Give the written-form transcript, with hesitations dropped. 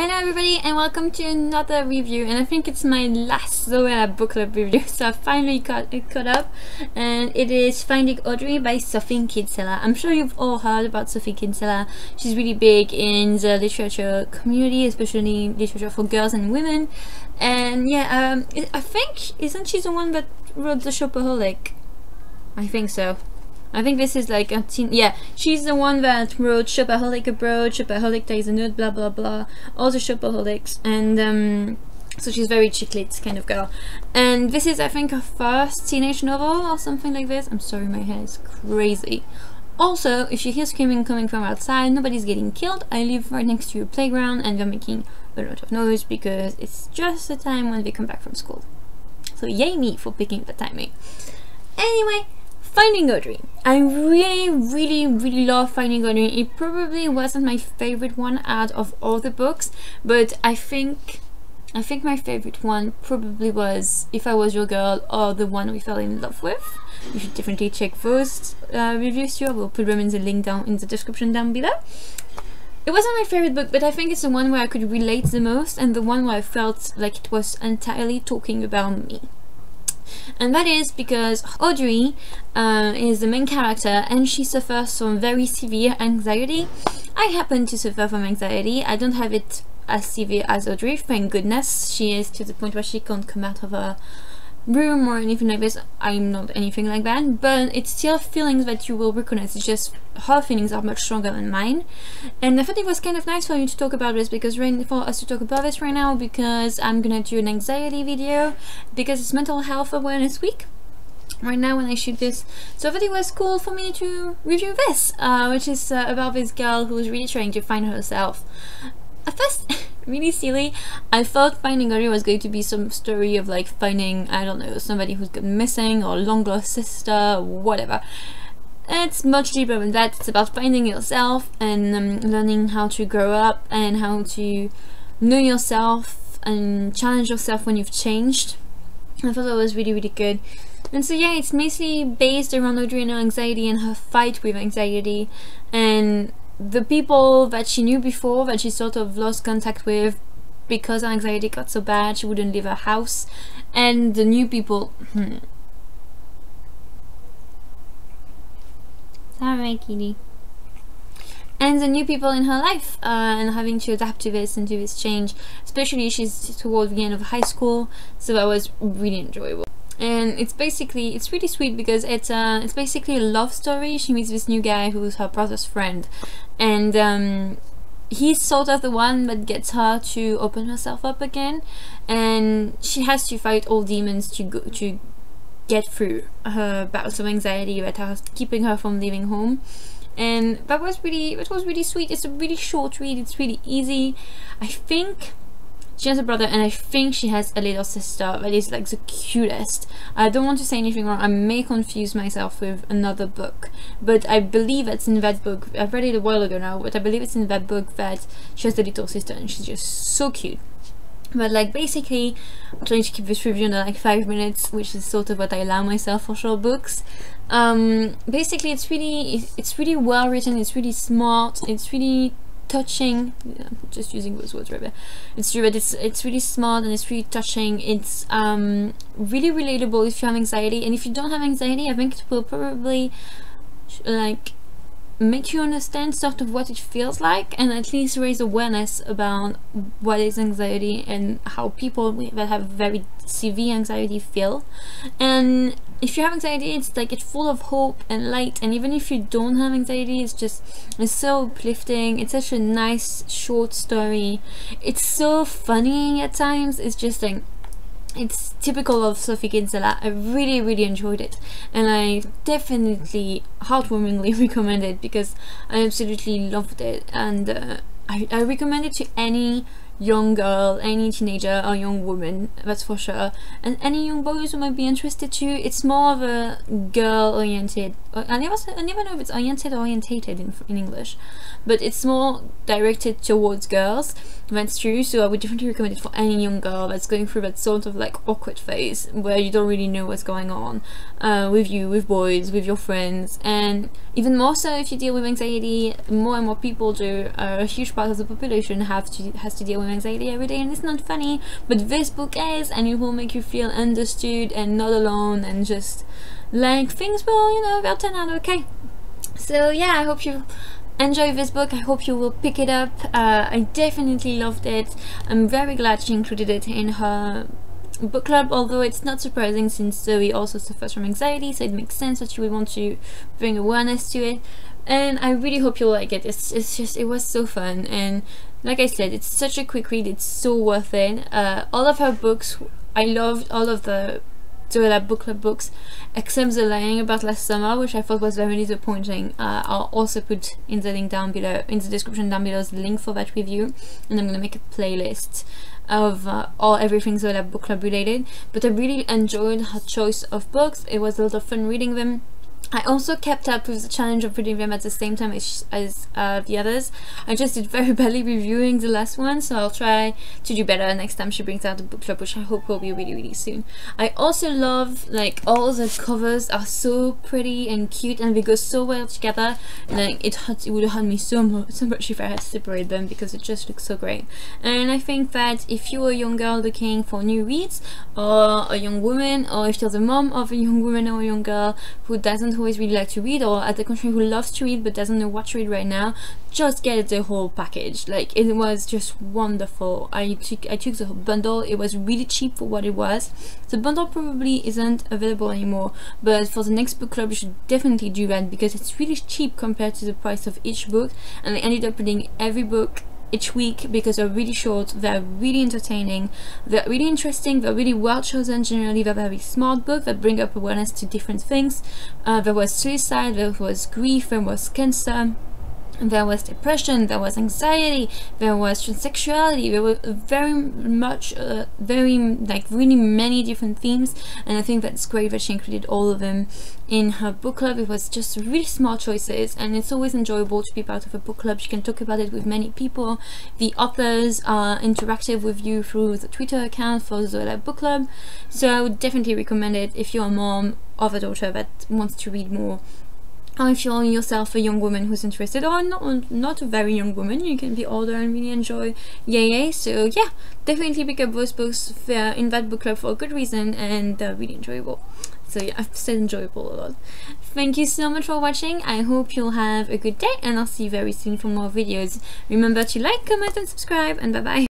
Hello everybody and welcome to another review, and I think it's my last Zoella Bookclub review, so I finally caught up, and it is Finding Audrey by Sophie Kinsella. I'm sure you've all heard about Sophie Kinsella. She's really big in the literature community, especially literature for girls and women, and yeah, I think, isn't she the one that wrote The Shopaholic? I think so. I think this is like a teen, yeah, she's the one that wrote Shopaholic Abroad, Shopaholic Takes a Note, blah blah blah, all the Shopaholics, and so she's very chick lit kind of girl. And this is, I think, her first teenage novel or something like this. I'm sorry, my hair is crazy. Also, if you hear screaming coming from outside, nobody's getting killed. I live right next to a playground and they're making a lot of noise because it's just the time when they come back from school. So yay me for picking the timing. Anyway, Finding Audrey. I really love Finding Audrey. It probably wasn't my favorite one out of all the books, but I think my favorite one probably was If I Was Your Girl, or The One We Fell in Love With. You should definitely check those reviews too. I will put them in the link down in the description down below. It wasn't my favorite book, but I think it's the one where I could relate the most, and the one where I felt like it was entirely talking about me. And that is because Audrey is the main character, and she suffers from very severe anxiety. I happen to suffer from anxiety. I don't have it as severe as Audrey, thank goodness. She is to the point where she can't come out of her room or anything like this. I'm not anything like that, but it's still feelings that you will recognize. It's just her feelings are much stronger than mine, and I thought it was kind of nice for you to talk about this, because for us to talk about this right now, because I'm gonna do an anxiety video because it's Mental Health Awareness Week right now when I shoot this. So I thought it was cool for me to review this, which is about this girl who's really trying to find herself. At first, really silly, I thought Finding Audrey was going to be some story of like finding, I don't know, somebody who's gone missing or long lost sister or whatever. It's much deeper than that. It's about finding yourself and learning how to grow up and how to know yourself and challenge yourself when you've changed. I thought that was really good. And so yeah, it's mostly based around Audrey and her anxiety and her fight with anxiety, and the people that she knew before that she sort of lost contact with because her anxiety got so bad she wouldn't leave her house, and the new people sorry kitty, and the new people in her life, and having to adapt to this and to this change, especially she's towards the end of high school, so that was really enjoyable. And it's really sweet because it's basically a love story. She meets this new guy who's her brother's friend, and he's sort of the one that gets her to open herself up again, and she has to fight all demons to get through her bouts of anxiety that are keeping her from leaving home. And that was really sweet. It's a really short read, it's really easy. I think she has a brother, and I think she has a little sister that is like the cutest. I don't want to say anything wrong, I may confuse myself with another book, but I believe it's in that book. I've read it a while ago now, but I believe it's in that book that she has a little sister, and she's just so cute. But like, basically, I'm trying to keep this review under like 5 minutes, which is sort of what I allow myself for short books. Basically, it's really well written, it's really smart, it's really touching. Yeah, just using those words right there. It's true, but it's really smart and it's really touching. It's really relatable if you have anxiety, and if you don't have anxiety, I think it will probably like make you understand sort of what it feels like, and at least raise awareness about what is anxiety and how people that have very severe anxiety feel. And if you have anxiety, it's like it's full of hope and light, and even if you don't have anxiety, it's so uplifting. It's such a nice short story. It's so funny at times. It's just like, it's typical of Sophie Kinsella. I really enjoyed it, and I definitely heartwarmingly recommend it because I absolutely loved it. And I recommend it to any young girl, any teenager or young woman, that's for sure, and any young boys who might be interested too. It's more of a girl-oriented I never know if it's oriented or orientated in English, but it's more directed towards girls. That's true, so I would definitely recommend it for any young girl that's going through that sort of like awkward phase where you don't really know what's going on with you, with boys, with your friends, and even more so if you deal with anxiety. More and more people do. A huge part of the population has to deal with anxiety every day, and it's not funny, but this book is, and it will make you feel understood and not alone, and just like things will, you know, they'll turn out okay. So yeah, I hope you enjoy this book. I hope you will pick it up. I definitely loved it. I'm very glad she included it in her book club, although it's not surprising since Zoe also suffers from anxiety, so it makes sense that you would want to bring awareness to it. And I really hope you'll like it. It was so fun, and like I said, it's such a quick read. It's so worth it. All of her books, I loved all of the Zoella Bookclub books except the Lying About Last Summer, which I thought was very disappointing. I'll also put in the link down below, in the description down below, the link for that review, and I'm gonna make a playlist of everything Zoella Bookclub related. But I really enjoyed her choice of books. It was a lot of fun reading them. I also kept up with the challenge of reading them at the same time as the others. I just did very badly reviewing the last one, so I'll try to do better next time she brings out the book club, which I hope will be really soon. I also love, like, all the covers are so pretty and cute, and they go so well together. Like, it would have hurt me so much if I had to separate them, because it just looks so great. And I think that if you're a young girl looking for new reads, or a young woman, or if you're the mom of a young woman or a young girl who doesn't always really like to read, or at the contrary who loves to read but doesn't know what to read right now, just get the whole package. Like, it was just wonderful. I took the whole bundle. It was really cheap for what it was. The bundle probably isn't available anymore, but for the next book club you should definitely do that, because it's really cheap compared to the price of each book. And I ended up reading every book each week because they're really short, they're really entertaining, they're really interesting, they're really well chosen. Generally they're very smart books that bring up awareness to different things. There was suicide, there was grief, there was cancer, there was depression, there was anxiety, there was transsexuality. There were very much like really many different themes, and I think that's great that she included all of them in her book club. It was just really smart choices, and it's always enjoyable to be part of a book club. You can talk about it with many people. The authors are interactive with you through the Twitter account for Zoella Bookclub, so I would definitely recommend it if you're a mom of a daughter that wants to read more, or if you're yourself a young woman who's interested, or not a very young woman, you can be older and really enjoy YA. So yeah, definitely pick up those books. They're in that book club for a good reason, and they're really enjoyable. So yeah, I've said enjoyable a lot. Thank you so much for watching. I hope you'll have a good day, and I'll see you very soon for more videos. Remember to like, comment and subscribe, and bye bye.